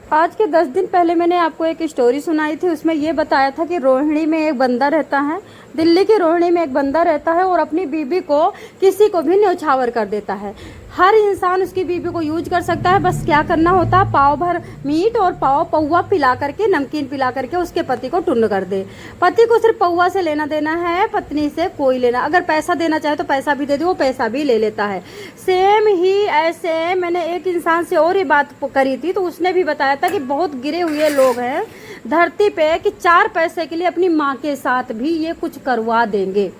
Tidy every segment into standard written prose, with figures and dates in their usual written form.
आज के 10 दिन पहले मैंने आपको एक स्टोरी सुनाई थी। उसमें ये बताया था कि रोहिणी में एक बंदा रहता है, दिल्ली की रोहिणी में एक बंदा रहता है और अपनी बीवी को किसी को भी न्यौछावर कर देता है। हर इंसान उसकी बीवी को यूज कर सकता है, बस क्या करना होता है, पाव भर मीट और पाव पौवा पिला करके, नमकीन पिला करके उसके पति को टुन्न कर दे। पति को सिर्फ पौवा से लेना देना है, पत्नी से कोई लेना। अगर पैसा देना चाहे तो पैसा भी दे दे, वो पैसा भी ले लेता है। सेम ही ऐसे मैंने एक इंसान से और ये बात करी थी, तो उसने भी बताया था कि बहुत गिरे हुए लोग हैं धरती पे कि 4 पैसे के लिए अपनी माँ के साथ भी ये कुछ करवा देंगे।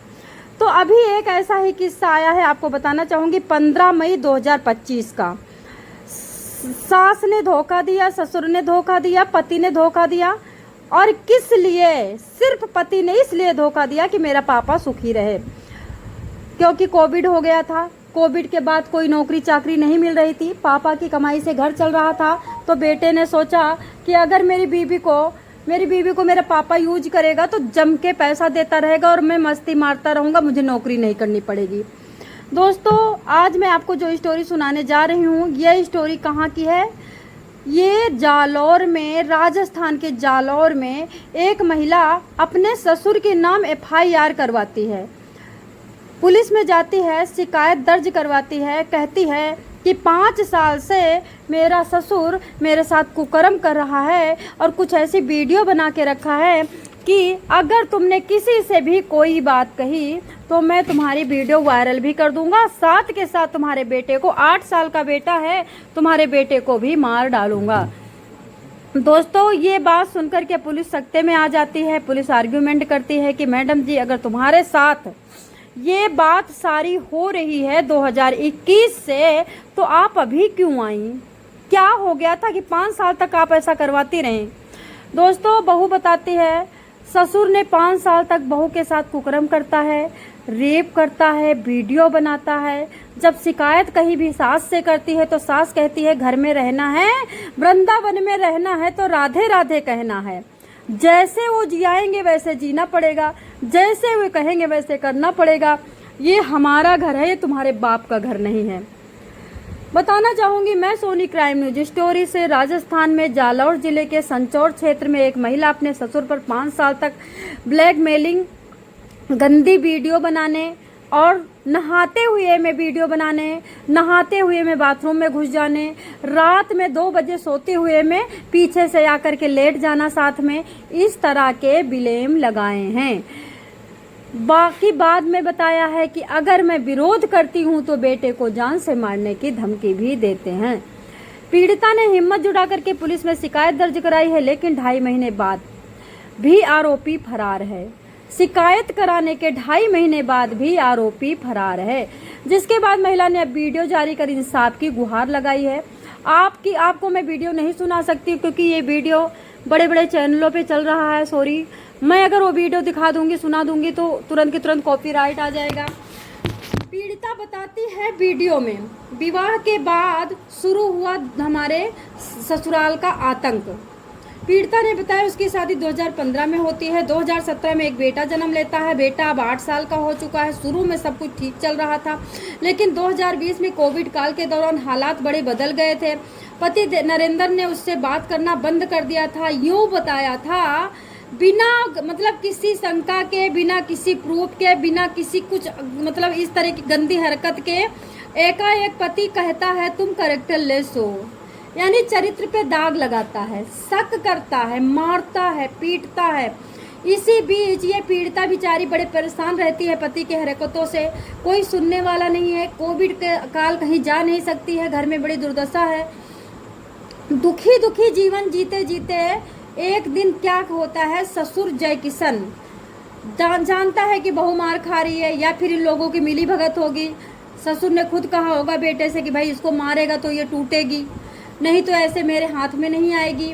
तो अभी एक ऐसा ही किस्सा आया है, आपको बताना चाहूँगी। 15 मई 2025 का। सास ने धोखा दिया, ससुर ने धोखा दिया, पति ने धोखा दिया। और किस लिए? सिर्फ पति ने इसलिए धोखा दिया कि मेरा पापा सुखी रहे, क्योंकि कोविड हो गया था। कोविड के बाद कोई नौकरी चाकरी नहीं मिल रही थी, पापा की कमाई से घर चल रहा था। तो बेटे ने सोचा कि अगर मेरी बीवी को मेरा पापा यूज करेगा तो जम के पैसा देता रहेगा और मैं मस्ती मारता रहूँगा, मुझे नौकरी नहीं करनी पड़ेगी। दोस्तों, आज मैं आपको जो स्टोरी सुनाने जा रही हूँ, यह स्टोरी कहाँ की है? ये जालौर में, राजस्थान के जालौर में एक महिला अपने ससुर के नाम FIR करवाती है। पुलिस में जाती है, शिकायत दर्ज करवाती है, कहती है कि 5 साल से मेरा ससुर मेरे साथ कुकर्म कर रहा है और कुछ ऐसी वीडियो बना के रखा है कि अगर तुमने किसी से भी कोई बात कही तो मैं तुम्हारी वीडियो वायरल भी कर दूंगा, साथ के साथ तुम्हारे बेटे को, 8 साल का बेटा है, तुम्हारे बेटे को भी मार डालूंगा। दोस्तों, ये बात सुनकर के पुलिस सख्ते में आ जाती है। पुलिस आर्ग्यूमेंट करती है कि मैडम जी, अगर तुम्हारे साथ ये बात सारी हो रही है 2021 से, तो आप अभी क्यों आई? क्या हो गया था कि 5 साल तक आप ऐसा करवाती रहें? दोस्तों, बहू बताती है ससुर ने 5 साल तक बहू के साथ कुकर्म करता है, रेप करता है, वीडियो बनाता है। जब शिकायत कहीं भी सास से करती है तो सास कहती है घर में रहना है, वृंदावन में रहना है तो राधे राधे कहना है। जैसे वो जियाएंगे वैसे जीना पड़ेगा, जैसे वे कहेंगे वैसे करना पड़ेगा। ये हमारा घर है, ये तुम्हारे बाप का घर नहीं है। बताना चाहूँगी मैं सोनी क्राइम न्यूज स्टोरी से। राजस्थान में जालौर जिले के संचौर क्षेत्र में एक महिला अपने ससुर पर 5 साल तक ब्लैकमेलिंग, गंदी वीडियो बनाने और नहाते हुए में वीडियो बनाने, नहाते हुए में बाथरूम में घुस जाने, रात में 2 बजे सोते हुए में पीछे से आकर के लेट जाना साथ में, इस तरह के ब्लेम लगाए हैं। बाकी बाद में बताया है कि अगर मैं विरोध करती हूं तो बेटे को जान से मारने की धमकी भी देते हैं। पीड़िता ने हिम्मत जुटा करके पुलिस में शिकायत दर्ज कराई है, लेकिन 2.5 महीने बाद भी आरोपी फरार है। शिकायत कराने के 2.5 महीने बाद भी आरोपी फरार है, जिसके बाद महिला ने अब वीडियो जारी कर इंसाफ की गुहार लगाई है। आपको मैं वीडियो नहीं सुना सकती क्योंकि ये वीडियो बड़े बड़े चैनलों पे चल रहा है। सॉरी, मैं अगर वो वीडियो दिखा दूंगी, सुना दूंगी तो तुरंत की तुरंत कॉपीराइट आ जाएगा। पीड़िता बताती है वीडियो में, विवाह के बाद शुरू हुआ हमारे ससुराल का आतंक। पीड़िता ने बताया उसकी शादी 2015 में होती है, 2017 में एक बेटा जन्म लेता है। बेटा अब 8 साल का हो चुका है। शुरू में सब कुछ ठीक चल रहा था, लेकिन 2020 में कोविड काल के दौरान हालात बड़े बदल गए थे। पति नरेंद्र ने उससे बात करना बंद कर दिया था। यूँ बताया था, बिना किसी शंका के, बिना किसी प्रूफ के, बिना किसी कुछ इस तरह की गंदी हरकत के एकाएक पति कहता है तुम कैरेक्टरलेस हो, यानी चरित्र पे दाग लगाता है, शक करता है, मारता है, पीटता है। इसी बीच ये पीड़िता बेचारी बड़े परेशान रहती है पति के हरकतों से। कोई सुनने वाला नहीं है। कोविड के काल कहीं जा नहीं सकती है, घर में बड़ी दुर्दशा है। दुखी दुखी जीवन जीते जीते एक दिन क्या होता है, ससुर जय किशन जानता है कि बहू मार खा रही है या फिर इन लोगों की मिली भगत होगी। ससुर ने खुद कहा होगा बेटे से कि भाई इसको मारेगा तो ये टूटेगी, नहीं तो ऐसे मेरे हाथ में नहीं आएगी।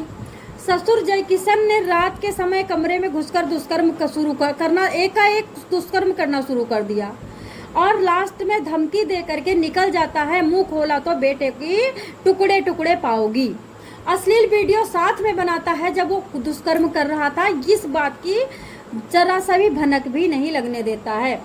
ससुर जय किशन ने रात के समय कमरे में घुसकर दुष्कर्म एकाएक दुष्कर्म करना शुरू कर दिया और लास्ट में धमकी दे करके निकल जाता है, मुंह खोला तो बेटे की टुकड़े टुकड़े पाओगी। अश्लील वीडियो साथ में बनाता है जब वो दुष्कर्म कर रहा था। इस बात की जरा सा भी भनक भी नहीं लगने देता है।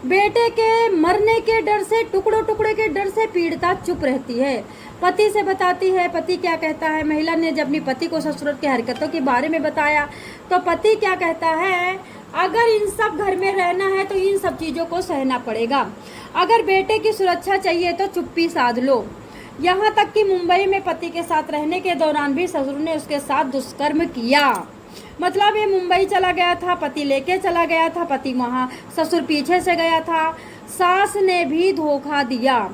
बेटे के मरने के डर से, टुकड़ों टुकड़े के डर से पीड़िता चुप रहती है। पति से बताती है, पति क्या कहता है। महिला ने जब अपनी पति को ससुराल की हरकतों के बारे में बताया तो पति क्या कहता है, अगर इन सब घर में रहना है तो इन सब चीज़ों को सहना पड़ेगा। अगर बेटे की सुरक्षा चाहिए तो चुप्पी साध लो। यहाँ तक कि मुंबई में पति के साथ रहने के दौरान भी ससुर ने उसके साथ दुष्कर्म किया। मतलब ये मुंबई चला गया था, पति लेके चला गया था, पति वहाँ, ससुर पीछे से गया था, सास ने भी धोखा दिया।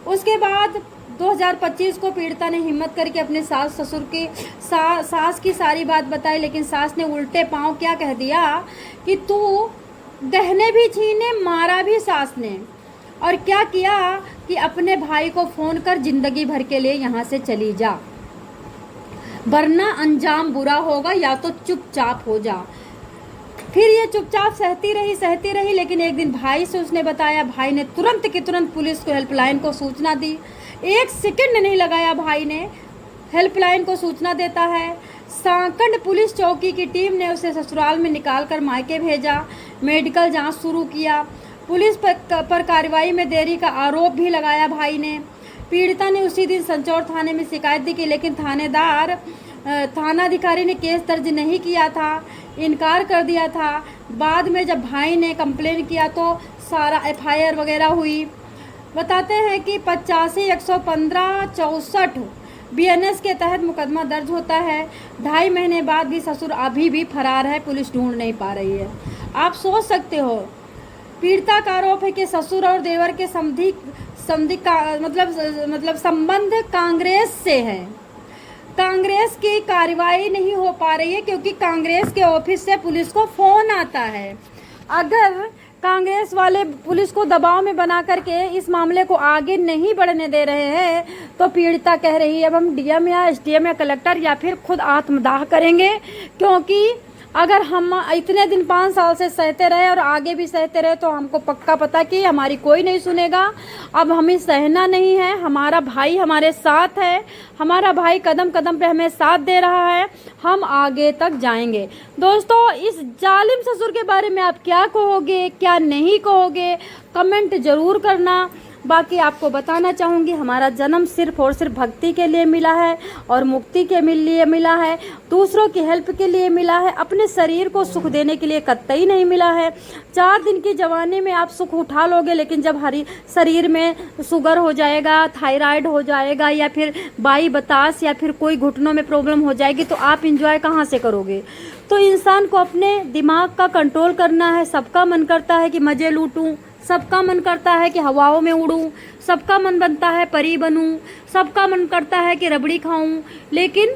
उसके बाद 2025 को पीड़िता ने हिम्मत करके अपने सास ससुर की सास की सारी बात बताई, लेकिन सास ने उल्टे पांव क्या कह दिया कि तू गहने भी छीने, मारा भी सास ने। और क्या किया कि अपने भाई को फ़ोन कर जिंदगी भर के लिए यहाँ से चली जा, वरना अंजाम बुरा होगा, या तो चुपचाप हो जा। फिर ये चुपचाप सहती रही, लेकिन एक दिन भाई से उसने बताया। भाई ने तुरंत की तुरंत पुलिस को, हेल्पलाइन को सूचना दी। 1 सेकंड नहीं लगाया, भाई ने हेल्पलाइन को सूचना देता है। सांकंड पुलिस चौकी की टीम ने उसे ससुराल में निकाल कर मायके भेजा। मेडिकल जांच शुरू किया। पुलिस पर कार्रवाई में देरी का आरोप भी लगाया भाई ने। पीड़िता ने उसी दिन संचौर थाने में शिकायत दी, लेकिन थानाधिकारी ने केस दर्ज नहीं किया था, इनकार कर दिया था। बाद में जब भाई ने कंप्लेन किया तो सारा FIR वगैरह हुई। बताते हैं कि 85-115-64 BNS के तहत मुकदमा दर्ज होता है। 2.5 महीने बाद भी ससुर अभी भी फरार है, पुलिस ढूंढ नहीं पा रही है। आप सोच सकते हो, पीड़िता का आरोप है कि ससुर और देवर के मतलब संबंध कांग्रेस से है। कांग्रेस की कार्रवाई नहीं हो पा रही है क्योंकि कांग्रेस के ऑफिस से पुलिस को फोन आता है। अगर कांग्रेस वाले पुलिस को दबाव में बना करके इस मामले को आगे नहीं बढ़ने दे रहे हैं तो पीड़िता कह रही है अब हम DM या SDM या कलेक्टर या फिर खुद आत्मदाह करेंगे, क्योंकि अगर हम इतने दिन 5 साल से सहते रहे और आगे भी सहते रहे तो हमको पक्का पता कि हमारी कोई नहीं सुनेगा। अब हमें सहना नहीं है। हमारा भाई हमारे साथ है, हमारा भाई कदम कदम पे हमें साथ दे रहा है, हम आगे तक जाएंगे। दोस्तों, इस जालिम ससुर के बारे में आप क्या कहोगे, क्या नहीं कहोगे, कमेंट ज़रूर करना। बाकी आपको बताना चाहूँगी, हमारा जन्म सिर्फ और सिर्फ भक्ति के लिए मिला है और मुक्ति के लिए मिला है, दूसरों की हेल्प के लिए मिला है, अपने शरीर को सुख देने के लिए कतई नहीं मिला है। 4 दिन की जवानी में आप सुख उठा लोगे, लेकिन जब शरीर में शुगर हो जाएगा, थायराइड हो जाएगा या फिर बाई बतास या फिर कोई घुटनों में प्रॉब्लम हो जाएगी तो आप इंजॉय कहाँ से करोगे। तो इंसान को अपने दिमाग का कंट्रोल करना है। सबका मन करता है कि मज़े लूटूं, सबका मन करता है कि हवाओं में उड़ूं, सबका मन बनता है परी बनूं, सबका मन करता है कि रबड़ी खाऊं। लेकिन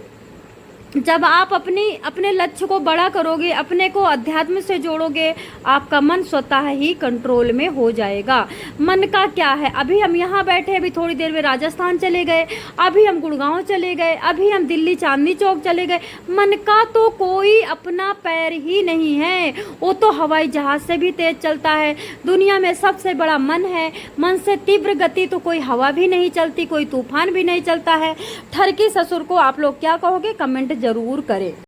जब आप अपने लक्ष्य को बड़ा करोगे, अपने को अध्यात्म से जोड़ोगे, आपका मन स्वतः ही कंट्रोल में हो जाएगा। मन का क्या है, अभी हम यहाँ बैठे, अभी थोड़ी देर में राजस्थान चले गए, अभी हम गुड़गांव चले गए, अभी हम दिल्ली चांदनी चौक चले गए। मन का तो कोई अपना पैर ही नहीं है, वो तो हवाई जहाज से भी तेज चलता है। दुनिया में सबसे बड़ा मन है, मन से तीव्र गति तो कोई हवा भी नहीं चलती, कोई तूफान भी नहीं चलता है। ठरकी ससुर को आप लोग क्या कहोगे, कमेंट जरूर करें।